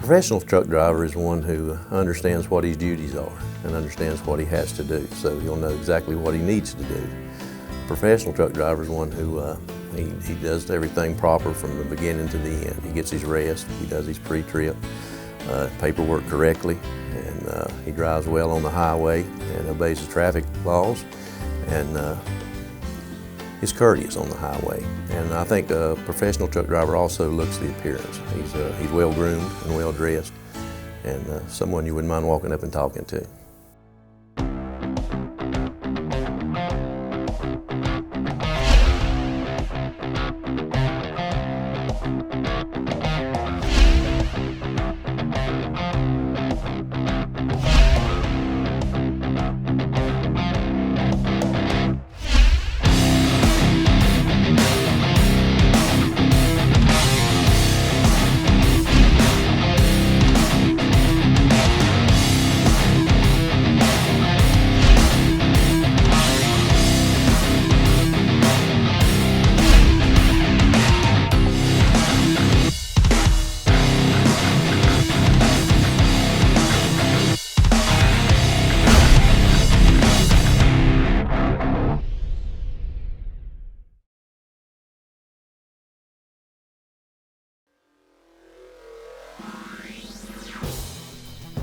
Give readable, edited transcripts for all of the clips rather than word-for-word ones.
Professional truck driver is one who understands what his duties are and understands what he has to do, so he'll know exactly what he needs to do. Professional truck driver is one who he does everything proper from the beginning to the end. He gets his rest, he does his pre-trip paperwork correctly, and he drives well on the highway and obeys the traffic laws, and is courteous on the highway. And I think a professional truck driver also looks the appearance. He's well groomed and well dressed, and someone you wouldn't mind walking up and talking to.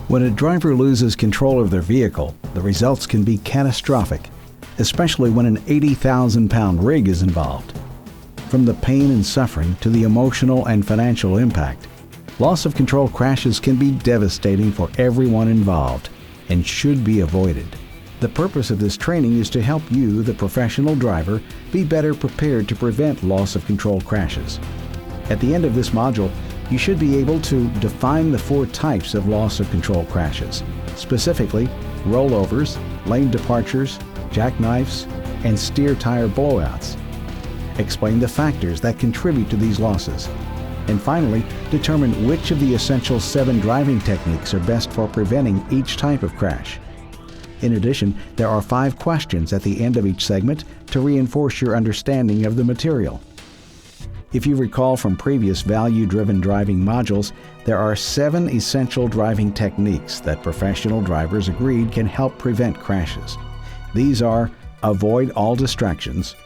When a driver loses control of their vehicle, the results can be catastrophic, especially when an 80,000-pound rig is involved. From the pain and suffering to the emotional and financial impact, loss of control crashes can be devastating for everyone involved and should be avoided. The purpose of this training is to help you, the professional driver, be better prepared to prevent loss of control crashes. At the end of this module, you should be able to define the 4 types of loss of control crashes, specifically rollovers, lane departures, jackknifes, and steer tire blowouts. Explain the factors that contribute to these losses. And finally, determine which of the essential 7 driving techniques are best for preventing each type of crash. In addition, there are 5 questions at the end of each segment to reinforce your understanding of the material. If you recall from previous value-driven driving modules, there are 7 essential driving techniques that professional drivers agreed can help prevent crashes. These are: avoid all distractions,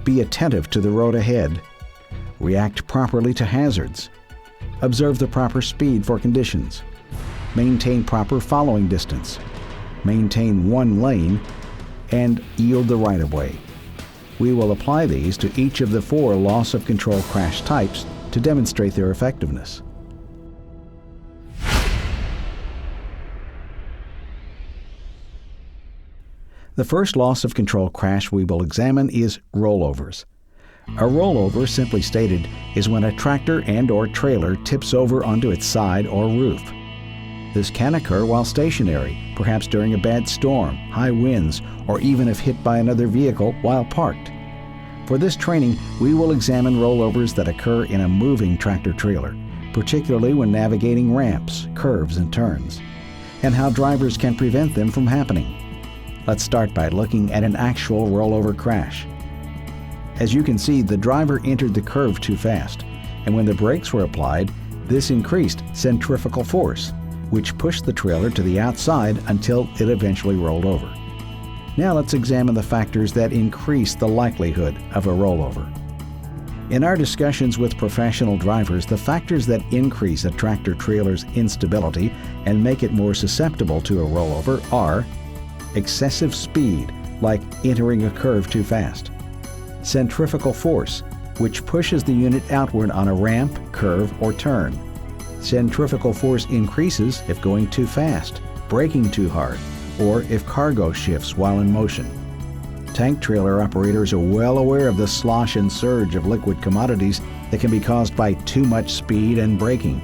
be attentive to the road ahead, react properly to hazards, observe the proper speed for conditions, maintain proper following distance, maintain one lane, and yield the right-of-way. We will apply these to each of the 4 loss of control crash types to demonstrate their effectiveness. The first loss of control crash we will examine is rollovers. A rollover, simply stated, is when a tractor and/or trailer tips over onto its side or roof. This can occur while stationary, perhaps during a bad storm, high winds, or even if hit by another vehicle while parked. For this training, we will examine rollovers that occur in a moving tractor-trailer, particularly when navigating ramps, curves, and turns, and how drivers can prevent them from happening. Let's start by looking at an actual rollover crash. As you can see, the driver entered the curve too fast, and when the brakes were applied, this increased centrifugal force, which pushed the trailer to the outside until it eventually rolled over. Now let's examine the factors that increase the likelihood of a rollover. In our discussions with professional drivers, the factors that increase a tractor-trailer's instability and make it more susceptible to a rollover are excessive speed, like entering a curve too fast; centrifugal force, which pushes the unit outward on a ramp, curve, or turn. Centrifugal force increases if going too fast, braking too hard, or if cargo shifts while in motion. Tank trailer operators are well aware of the slosh and surge of liquid commodities that can be caused by too much speed and braking.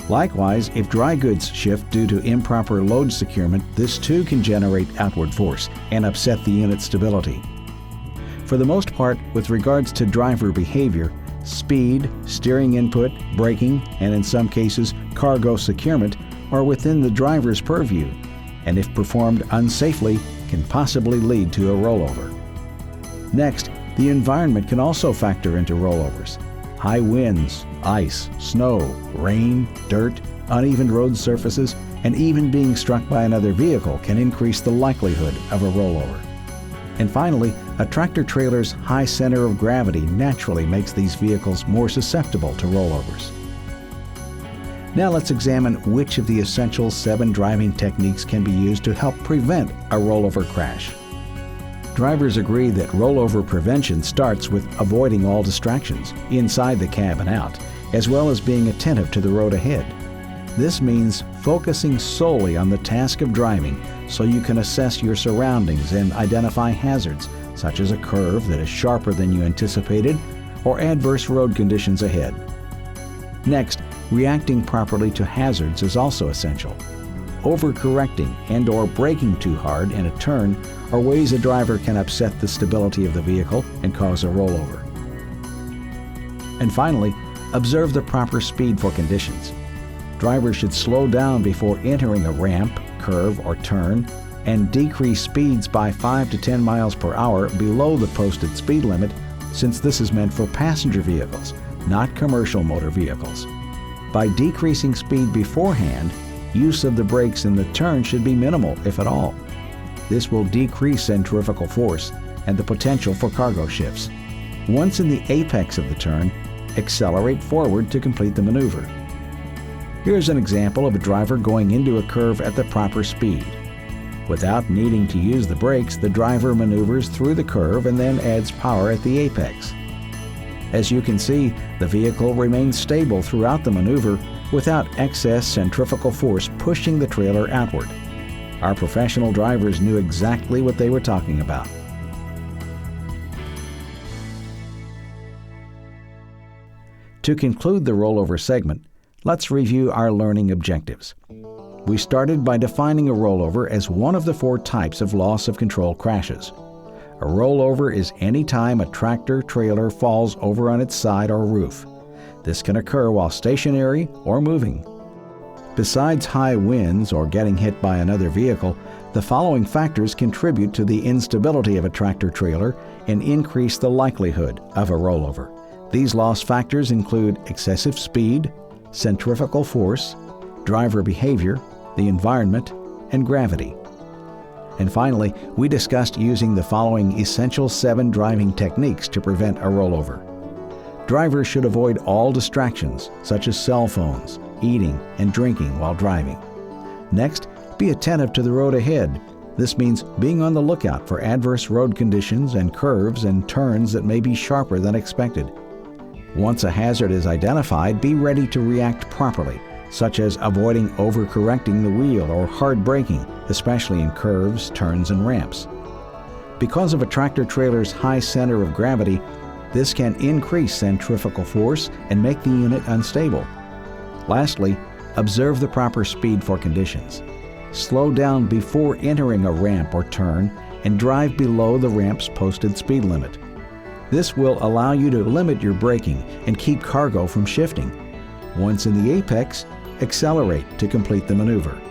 Likewise, if dry goods shift due to improper load securement, this too can generate outward force and upset the unit's stability. For the most part, with regards to driver behavior, speed, steering input, braking, and in some cases, cargo securement are within the driver's purview, and if performed unsafely, can possibly lead to a rollover. Next, the environment can also factor into rollovers. High winds, ice, snow, rain, dirt, Uneven road surfaces and even being struck by another vehicle can increase the likelihood of a rollover. And finally, a tractor-trailer's high center of gravity naturally makes these vehicles more susceptible to rollovers. Now let's examine which of the essential 7 driving techniques can be used to help prevent a rollover crash. Drivers agree that rollover prevention starts with avoiding all distractions, inside the cab and out, as well as being attentive to the road ahead. This means focusing solely on the task of driving so you can assess your surroundings and identify hazards, such as a curve that is sharper than you anticipated or adverse road conditions ahead. Next, reacting properly to hazards is also essential. Overcorrecting and/or braking too hard in a turn are ways a driver can upset the stability of the vehicle and cause a rollover. And finally, observe the proper speed for conditions. Drivers should slow down before entering a ramp, curve, or turn, and decrease speeds by 5 to 10 miles per hour below the posted speed limit, since this is meant for passenger vehicles, not commercial motor vehicles. By decreasing speed beforehand, use of the brakes in the turn should be minimal, if at all. This will decrease centrifugal force and the potential for cargo shifts. Once in the apex of the turn, accelerate forward to complete the maneuver. Here's an example of a driver going into a curve at the proper speed. Without needing to use the brakes, the driver maneuvers through the curve and then adds power at the apex. As you can see, the vehicle remains stable throughout the maneuver without excess centrifugal force pushing the trailer outward. Our professional drivers knew exactly what they were talking about. To conclude the rollover segment, let's review our learning objectives. We started by defining a rollover as one of the 4 types of loss of control crashes. A rollover is any time a tractor-trailer falls over on its side or roof. This can occur while stationary or moving. Besides high winds or getting hit by another vehicle, the following factors contribute to the instability of a tractor-trailer and increase the likelihood of a rollover. These loss factors include excessive speed, centrifugal force, driver behavior, the environment, and gravity. And finally, we discussed using the following essential 7 driving techniques to prevent a rollover. Drivers should avoid all distractions, such as cell phones, eating, and drinking while driving. Next, be attentive to the road ahead. This means being on the lookout for adverse road conditions and curves and turns that may be sharper than expected. Once a hazard is identified, be ready to react properly, such as avoiding overcorrecting the wheel or hard braking, especially in curves, turns, and ramps. Because of a tractor-trailer's high center of gravity, this can increase centrifugal force and make the unit unstable. Lastly, observe the proper speed for conditions. Slow down before entering a ramp or turn and drive below the ramp's posted speed limit. This will allow you to limit your braking and keep cargo from shifting. Once in the apex, accelerate to complete the maneuver.